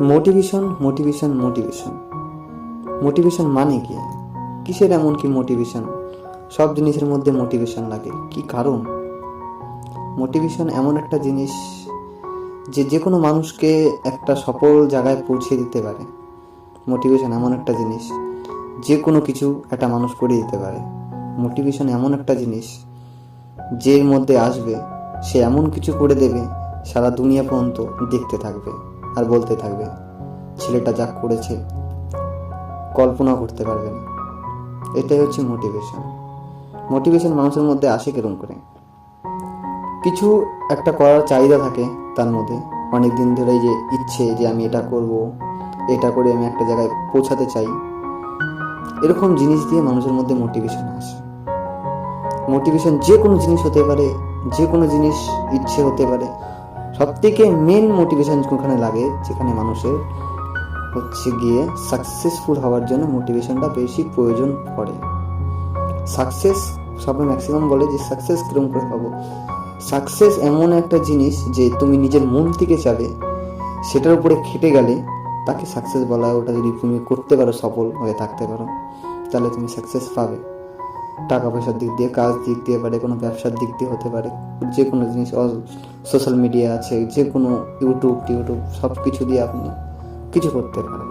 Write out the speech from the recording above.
Motivation motivation motivation motivation মানে কি? কিসের এমন কি মোটিভেশন? সব জিনিসের মধ্যে মোটিভেশন লাগে, কি কারণ? মোটিভেশন এমন একটা জিনিস যে কোনো মানুষকে একটা সফল জায়গায় পৌঁছে দিতে পারে। মোটিভেশন এমন একটা জিনিস যে কোনো কিছু একটা মানুষ করে দিতে পারে। মোটিভেশন এমন একটা জিনিস যে মধ্যে আসবে সে এমন কিছু করে দেবে, সারা দুনিয়া পর্যন্ত দেখতে থাকবে আর বলতে থাকবে ছেলেটা যা করেছে কল্পনা করতে পারবে না। এটাই হচ্ছে মোটিভেশন। মোটিভেশন মানুষের মধ্যে আসে কেরম করে? কিছু একটা করার চাহিদা থাকে তার মধ্যে, অনেক দিন ধরে যে ইচ্ছে যে আমি এটা করব, এটা করে আমি একটা জায়গায় পৌঁছাতে চাই, এরকম জিনিস দিয়ে মানুষের মধ্যে মোটিভেশন আসে। মোটিভেশন যে কোনো জিনিস হতে পারে, যে কোনো জিনিস ইচ্ছে হতে পারে। সব থেকে মেন মোটিভেশন ওখানে লাগে যেখানে মানুষের হচ্ছে গিয়ে সাকসেসফুল হওয়ার জন্য মোটিভেশনটা বেশি প্রয়োজন পড়ে। সাকসেস সবাই ম্যাক্সিমাম বলে যে সাকসেস কিরম করে পাবো। সাকসেস এমন একটা জিনিস যে তুমি নিজের মন থেকে চাবে, সেটার উপরে খেটে গেলে তাকে সাকসেস বলা হয়। ওটা যদি তুমি করতে পারো, সফল হয়ে থাকতে পারো, তাহলে তুমি সাকসেস পাবে। টাকা পয়সার দিক দিয়ে, কাজ দিক দিয়ে পারে, কোনো ব্যবসার দিক দিয়ে হতে পারে, যে কোনো জিনিস, সোশ্যাল মিডিয়া আছে, যে কোনো ইউটিউব সব কিছু দিয়ে আপনি কিছু করতে পারবেন।